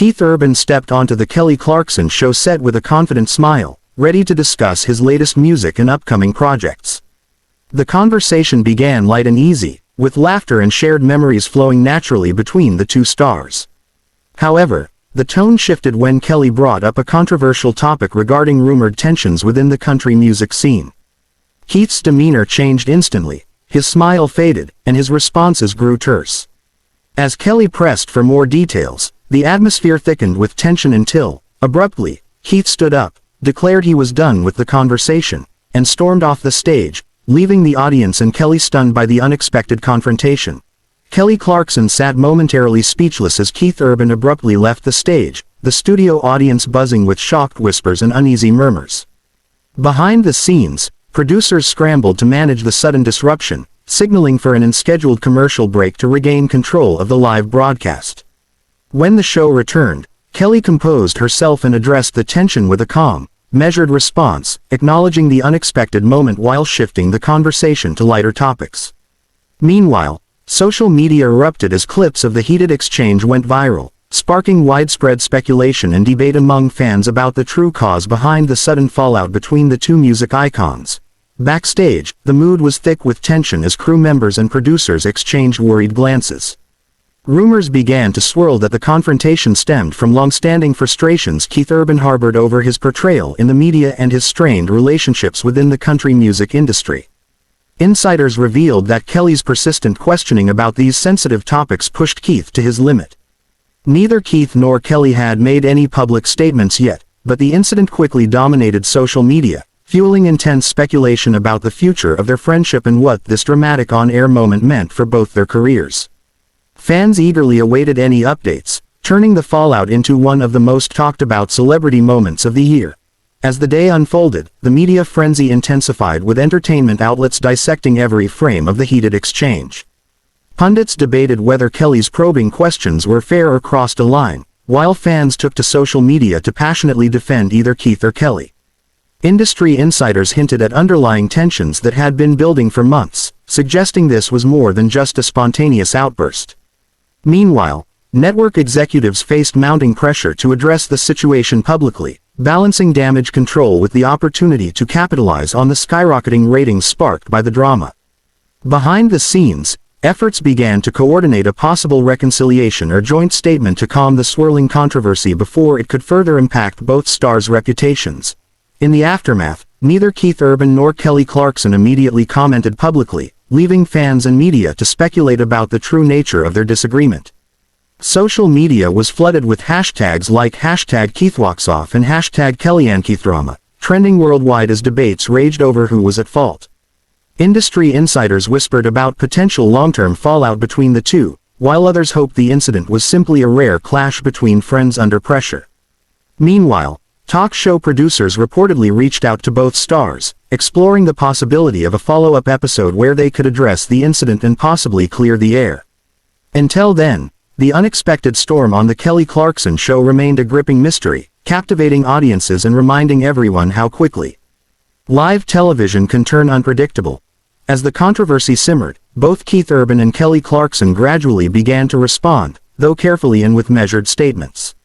Keith Urban stepped onto the Kelly Clarkson show set with a confident smile, ready to discuss his latest music and upcoming projects. The conversation began light and easy, with laughter and shared memories flowing naturally between the two stars. However, the tone shifted when Kelly brought up a controversial topic regarding rumored tensions within the country music scene. Keith's demeanor changed instantly, his smile faded, and his responses grew terse. As Kelly pressed for more details, the atmosphere thickened with tension until, abruptly, Keith stood up, declared he was done with the conversation, and stormed off the stage, leaving the audience and Kelly stunned by the unexpected confrontation. Kelly Clarkson sat momentarily speechless as Keith Urban abruptly left the stage, the studio audience buzzing with shocked whispers and uneasy murmurs. Behind the scenes, producers scrambled to manage the sudden disruption, signaling for an unscheduled commercial break to regain control of the live broadcast. When the show returned, Kelly composed herself and addressed the tension with a calm, measured response, acknowledging the unexpected moment while shifting the conversation to lighter topics. Meanwhile, social media erupted as clips of the heated exchange went viral, sparking widespread speculation and debate among fans about the true cause behind the sudden fallout between the two music icons. Backstage, the mood was thick with tension as crew members and producers exchanged worried glances. Rumors began to swirl that the confrontation stemmed from long-standing frustrations Keith Urban harbored over his portrayal in the media and his strained relationships within the country music industry. Insiders revealed that Kelly's persistent questioning about these sensitive topics pushed Keith to his limit. Neither Keith nor Kelly had made any public statements yet, but the incident quickly dominated social media, fueling intense speculation about the future of their friendship and what this dramatic on-air moment meant for both their careers. Fans eagerly awaited any updates, turning the fallout into one of the most talked-about celebrity moments of the year. As the day unfolded, the media frenzy intensified with entertainment outlets dissecting every frame of the heated exchange. Pundits debated whether Kelly's probing questions were fair or crossed a line, while fans took to social media to passionately defend either Keith or Kelly. Industry insiders hinted at underlying tensions that had been building for months, suggesting this was more than just a spontaneous outburst. Meanwhile, network executives faced mounting pressure to address the situation publicly, balancing damage control with the opportunity to capitalize on the skyrocketing ratings sparked by the drama. Behind the scenes, efforts began to coordinate a possible reconciliation or joint statement to calm the swirling controversy before it could further impact both stars' reputations. In the aftermath, neither Keith Urban nor Kelly Clarkson immediately commented publicly, leaving fans and media to speculate about the true nature of their disagreement. Social media was flooded with hashtags like #KeithWalksOff and #KellyanneKeithDrama, trending worldwide as debates raged over who was at fault. Industry insiders whispered about potential long-term fallout between the two, while others hoped the incident was simply a rare clash between friends under pressure. Meanwhile, talk show producers reportedly reached out to both stars, exploring the possibility of a follow-up episode where they could address the incident and possibly clear the air. Until then, the unexpected storm on the Kelly Clarkson show remained a gripping mystery, captivating audiences and reminding everyone how quickly live television can turn unpredictable. As the controversy simmered, both Keith Urban and Kelly Clarkson gradually began to respond, though carefully and with measured statements.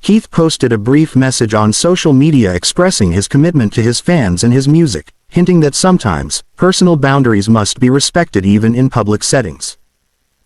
Keith posted a brief message on social media expressing his commitment to his fans and his music, hinting that sometimes, personal boundaries must be respected even in public settings.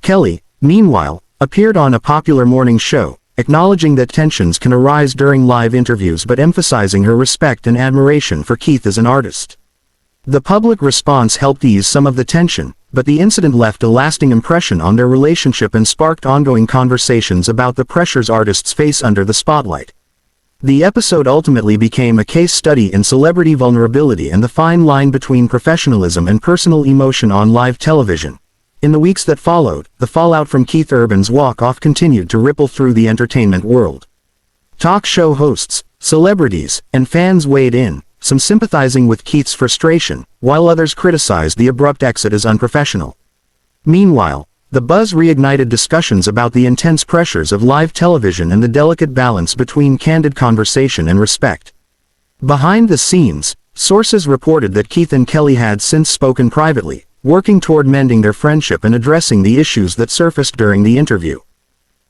Kelly, meanwhile, appeared on a popular morning show, acknowledging that tensions can arise during live interviews but emphasizing her respect and admiration for Keith as an artist. The public response helped ease some of the tension, but the incident left a lasting impression on their relationship and sparked ongoing conversations about the pressures artists face under the spotlight. The episode ultimately became a case study in celebrity vulnerability and the fine line between professionalism and personal emotion on live television. In the weeks that followed, the fallout from Keith Urban's walk-off continued to ripple through the entertainment world. Talk show hosts, celebrities, and fans weighed in, some sympathizing with Keith's frustration, while others criticized the abrupt exit as unprofessional. Meanwhile, the buzz reignited discussions about the intense pressures of live television and the delicate balance between candid conversation and respect. Behind the scenes, sources reported that Keith and Kelly had since spoken privately, working toward mending their friendship and addressing the issues that surfaced during the interview.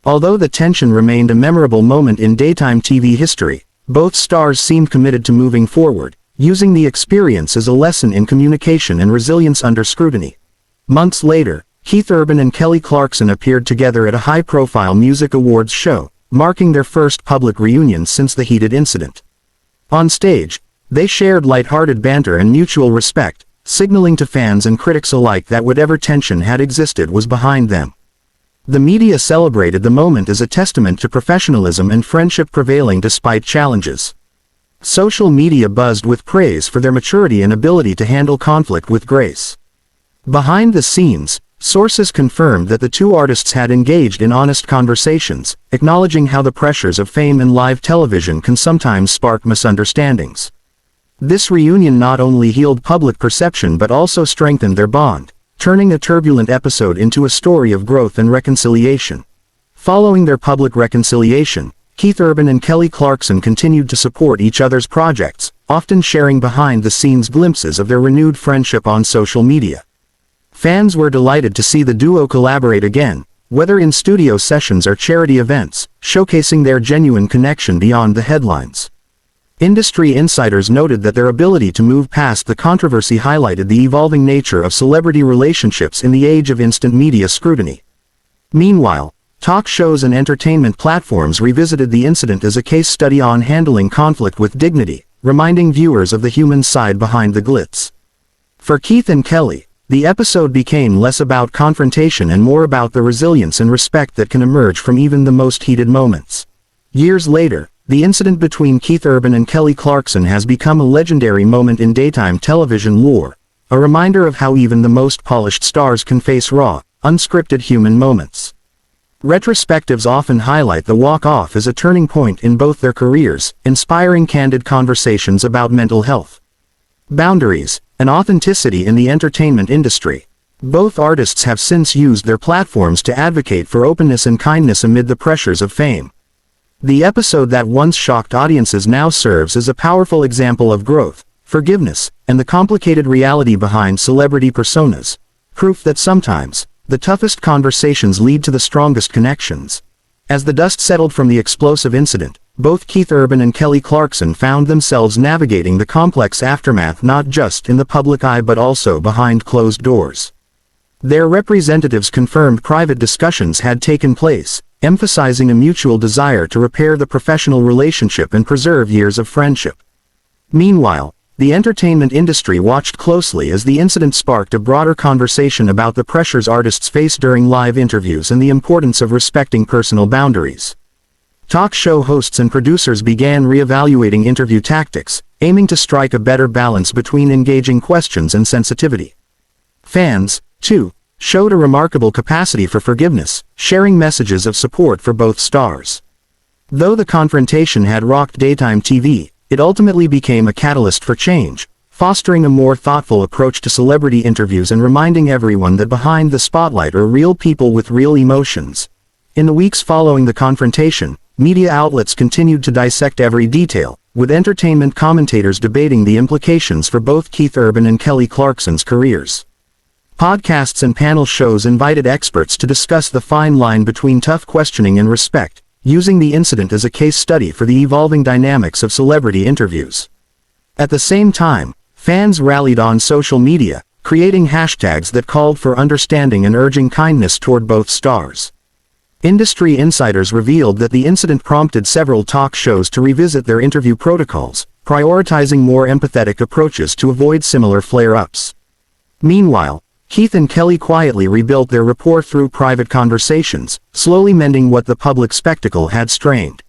Although the tension remained a memorable moment in daytime TV history, both stars seemed committed to moving forward, using the experience as a lesson in communication and resilience under scrutiny. Months later, Keith Urban and Kelly Clarkson appeared together at a high-profile music awards show, marking their first public reunion since the heated incident. On stage, they shared light-hearted banter and mutual respect, signaling to fans and critics alike that whatever tension had existed was behind them. The media celebrated the moment as a testament to professionalism and friendship prevailing despite challenges. Social media buzzed with praise for their maturity and ability to handle conflict with grace. Behind the scenes, sources confirmed that the two artists had engaged in honest conversations, acknowledging how the pressures of fame and live television can sometimes spark misunderstandings. This reunion not only healed public perception but also strengthened their bond, turning a turbulent episode into a story of growth and reconciliation. Following their public reconciliation, Keith Urban and Kelly Clarkson continued to support each other's projects, often sharing behind-the-scenes glimpses of their renewed friendship on social media. Fans were delighted to see the duo collaborate again, whether in studio sessions or charity events, showcasing their genuine connection beyond the headlines. Industry insiders noted that their ability to move past the controversy highlighted the evolving nature of celebrity relationships in the age of instant media scrutiny. Meanwhile, talk shows and entertainment platforms revisited the incident as a case study on handling conflict with dignity, reminding viewers of the human side behind the glitz. For Keith and Kelly, the episode became less about confrontation and more about the resilience and respect that can emerge from even the most heated moments. Years later, the incident between Keith Urban and Kelly Clarkson has become a legendary moment in daytime television lore, a reminder of how even the most polished stars can face raw, unscripted human moments. Retrospectives often highlight the walk-off as a turning point in both their careers, inspiring candid conversations about mental health, boundaries, and authenticity in the entertainment industry. Both artists have since used their platforms to advocate for openness and kindness amid the pressures of fame. The episode that once shocked audiences now serves as a powerful example of growth, forgiveness, and the complicated reality behind celebrity personas, proof that sometimes, the toughest conversations lead to the strongest connections. As the dust settled from the explosive incident, both Keith Urban and Kelly Clarkson found themselves navigating the complex aftermath not just in the public eye but also behind closed doors. Their representatives confirmed private discussions had taken place, emphasizing a mutual desire to repair the professional relationship and preserve years of friendship. Meanwhile, the entertainment industry watched closely as the incident sparked a broader conversation about the pressures artists face during live interviews and the importance of respecting personal boundaries. Talk show hosts and producers began reevaluating interview tactics, aiming to strike a better balance between engaging questions and sensitivity. Fans, too, showed a remarkable capacity for forgiveness, sharing messages of support for both stars. Though the confrontation had rocked daytime TV, it ultimately became a catalyst for change, fostering a more thoughtful approach to celebrity interviews and reminding everyone that behind the spotlight are real people with real emotions. In the weeks following the confrontation, media outlets continued to dissect every detail, with entertainment commentators debating the implications for both Keith Urban and Kelly Clarkson's careers. Podcasts and panel shows invited experts to discuss the fine line between tough questioning and respect, using the incident as a case study for the evolving dynamics of celebrity interviews. At the same time, fans rallied on social media, creating hashtags that called for understanding and urging kindness toward both stars. Industry insiders revealed that the incident prompted several talk shows to revisit their interview protocols, prioritizing more empathetic approaches to avoid similar flare-ups. Meanwhile, Keith and Kelly quietly rebuilt their rapport through private conversations, slowly mending what the public spectacle had strained.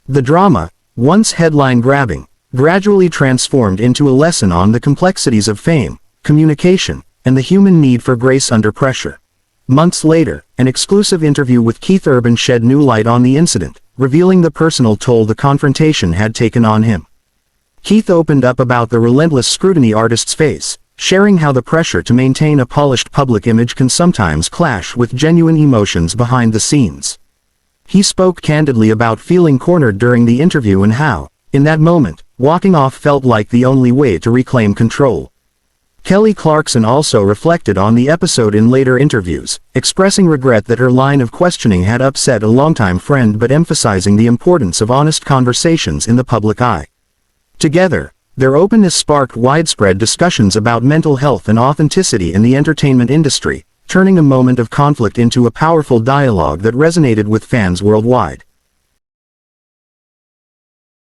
The drama, once headline-grabbing, gradually transformed into a lesson on the complexities of fame, communication, and the human need for grace under pressure. Months later, an exclusive interview with Keith Urban shed new light on the incident, revealing the personal toll the confrontation had taken on him. Keith opened up about the relentless scrutiny artists face, sharing how the pressure to maintain a polished public image can sometimes clash with genuine emotions behind the scenes. He spoke candidly about feeling cornered during the interview and how, in that moment, walking off felt like the only way to reclaim control. Kelly Clarkson also reflected on the episode in later interviews, expressing regret that her line of questioning had upset a longtime friend but emphasizing the importance of honest conversations in the public eye. Together, their openness sparked widespread discussions about mental health and authenticity in the entertainment industry, turning a moment of conflict into a powerful dialogue that resonated with fans worldwide.